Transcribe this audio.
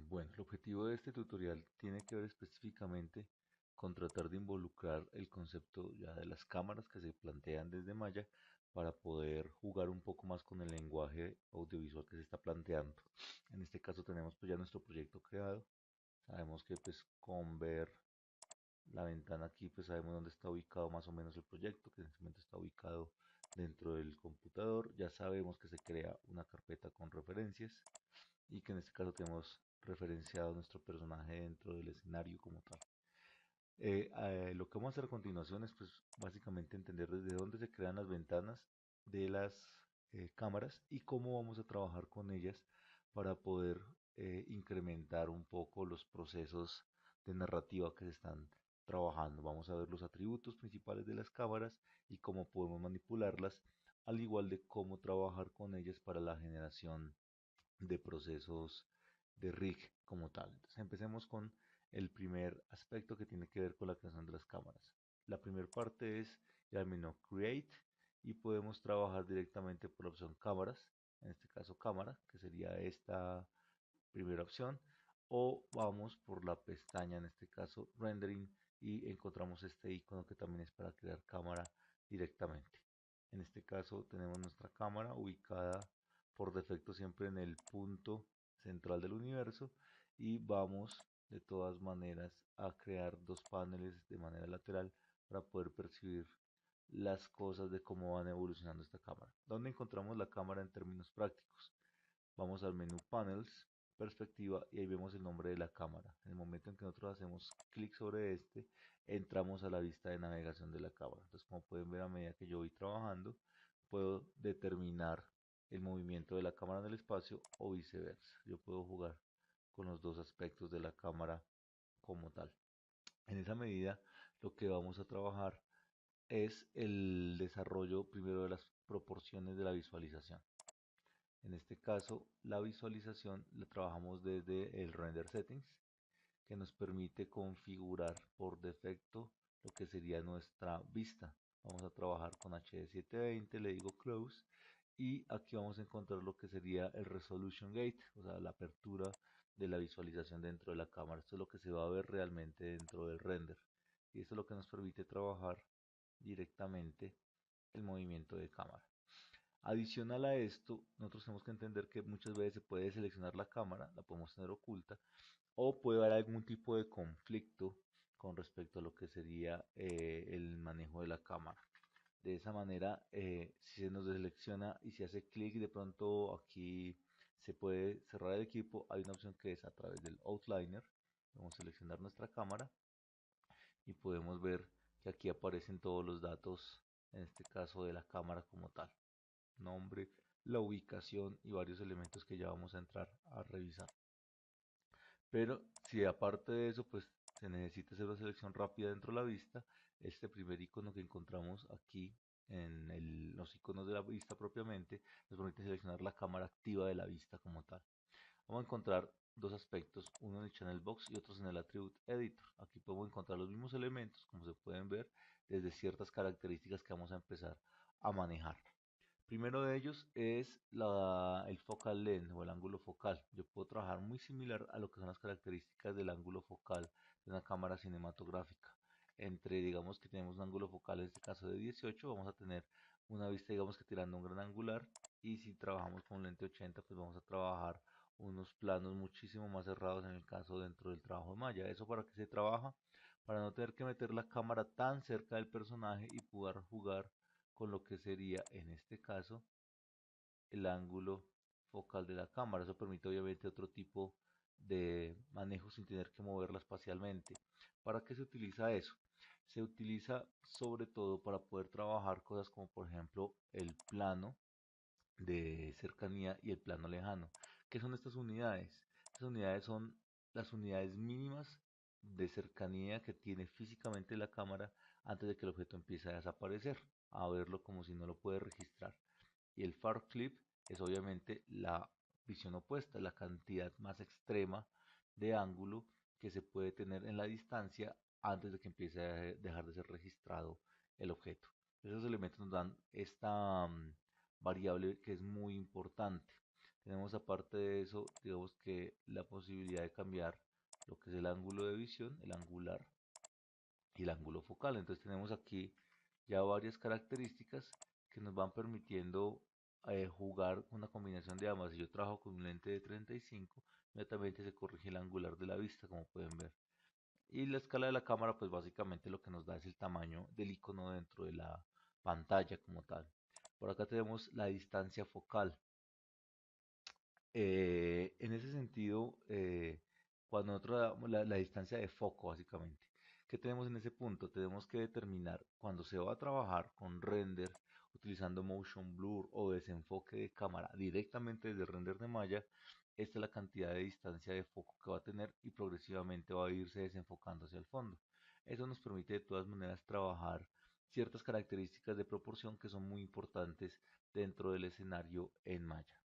Bueno, el objetivo de este tutorial tiene que ver específicamente con tratar de involucrar el concepto ya de las cámaras que se plantean desde Maya para poder jugar un poco más con el lenguaje audiovisual que se está planteando. En este caso tenemos pues ya nuestro proyecto creado. Sabemos que pues con ver la ventana aquí pues sabemos dónde está ubicado más o menos el proyecto, que en este momento está ubicado dentro del computador. Ya sabemos que se crea una carpeta con referencias y que en este caso tenemos referenciado nuestro personaje dentro del escenario como tal. Lo que vamos a hacer a continuación es pues básicamente entender desde dónde se crean las ventanas de las cámaras y cómo vamos a trabajar con ellas para poder incrementar un poco los procesos de narrativa que se están trabajando. Vamos a ver los atributos principales de las cámaras y cómo podemos manipularlas, al igual de cómo trabajar con ellas para la generación de procesos de rig como tal. Entonces empecemos con el primer aspecto que tiene que ver con la creación de las cámaras. La primera parte es el menú Create y podemos trabajar directamente por la opción cámaras, en este caso cámara, que sería esta primera opción, o vamos por la pestaña, en este caso Rendering, y encontramos este icono que también es para crear cámara directamente. En este caso tenemos nuestra cámara ubicada por defecto siempre en el punto central del universo y vamos de todas maneras a crear dos paneles de manera lateral para poder percibir las cosas de cómo van evolucionando esta cámara. ¿Dónde encontramos la cámara en términos prácticos? Vamos al menú Panels, Perspectiva y ahí vemos el nombre de la cámara. En el momento en que nosotros hacemos clic sobre este, entramos a la vista de navegación de la cámara. Entonces, como pueden ver, a medida que yo voy trabajando, puedo determinar el movimiento de la cámara en el espacio o viceversa. Yo puedo jugar con los dos aspectos de la cámara como tal. En esa medida, lo que vamos a trabajar es el desarrollo primero de las proporciones de la visualización. En este caso, la visualización la trabajamos desde el Render Settings, que nos permite configurar por defecto lo que sería nuestra vista. Vamos a trabajar con HD 720, le digo Close, y aquí vamos a encontrar lo que sería el Resolution Gate, o sea, la apertura de la visualización dentro de la cámara. Esto es lo que se va a ver realmente dentro del render. Y esto es lo que nos permite trabajar directamente el movimiento de cámara. Adicional a esto, nosotros tenemos que entender que muchas veces se puede seleccionar la cámara, la podemos tener oculta, o puede haber algún tipo de conflicto con respecto a lo que sería el manejo de la cámara. De esa manera, si se nos selecciona y se hace clic, de pronto aquí se puede cerrar el equipo. Hay una opción que es a través del Outliner. Vamos a seleccionar nuestra cámara y podemos ver que aquí aparecen todos los datos, en este caso de la cámara como tal, nombre, la ubicación y varios elementos que ya vamos a entrar a revisar. Pero si aparte de eso, pues se necesita hacer una selección rápida dentro de la vista, este primer icono que encontramos aquí en los iconos de la vista propiamente, nos permite seleccionar la cámara activa de la vista como tal. Vamos a encontrar dos aspectos, uno en el Channel Box y otros en el Attribute Editor. Aquí podemos encontrar los mismos elementos, como se pueden ver, desde ciertas características que vamos a empezar a manejar. Primero de ellos es el focal length o el ángulo focal. Yo puedo trabajar muy similar a lo que son las características del ángulo focal de una cámara cinematográfica. Entre, digamos que tenemos un ángulo focal, en este caso de 18, vamos a tener una vista, digamos que tirando un gran angular. Y si trabajamos con lente 80, pues vamos a trabajar unos planos muchísimo más cerrados en el caso dentro del trabajo de malla. ¿Eso para qué se trabaja? Para no tener que meter la cámara tan cerca del personaje y poder jugar con lo que sería en este caso el ángulo focal de la cámara. Eso permite obviamente otro tipo de manejo sin tener que moverla espacialmente. ¿Para qué se utiliza eso? Se utiliza sobre todo para poder trabajar cosas como por ejemplo el plano de cercanía y el plano lejano. ¿Qué son estas unidades? Estas unidades son las unidades mínimas de cercanía que tiene físicamente la cámara antes de que el objeto empiece a desaparecer, a verlo como si no lo puede registrar. Y el far flip es obviamente la visión opuesta, la cantidad más extrema de ángulo que se puede tener en la distancia antes de que empiece a dejar de ser registrado el objeto. Esos elementos nos dan esta variable que es muy importante. Tenemos aparte de eso, digamos que la posibilidad de cambiar lo que es el ángulo de visión, el angular y el ángulo focal. Entonces tenemos aquí ya varias características que nos van permitiendo jugar una combinación de ambas. Si yo trabajo con un lente de 35, inmediatamente se corrige el angular de la vista, como pueden ver. Y la escala de la cámara, pues básicamente lo que nos da es el tamaño del icono dentro de la pantalla como tal. Por acá tenemos la distancia focal. En ese sentido, cuando nosotros damos la distancia de foco, básicamente, ¿qué tenemos en ese punto? Tenemos que determinar cuando se va a trabajar con render, utilizando motion blur o desenfoque de cámara directamente desde el render de malla, esta es la cantidad de distancia de foco que va a tener y progresivamente va a irse desenfocando hacia el fondo. Eso nos permite de todas maneras trabajar ciertas características de proporción que son muy importantes dentro del escenario en malla.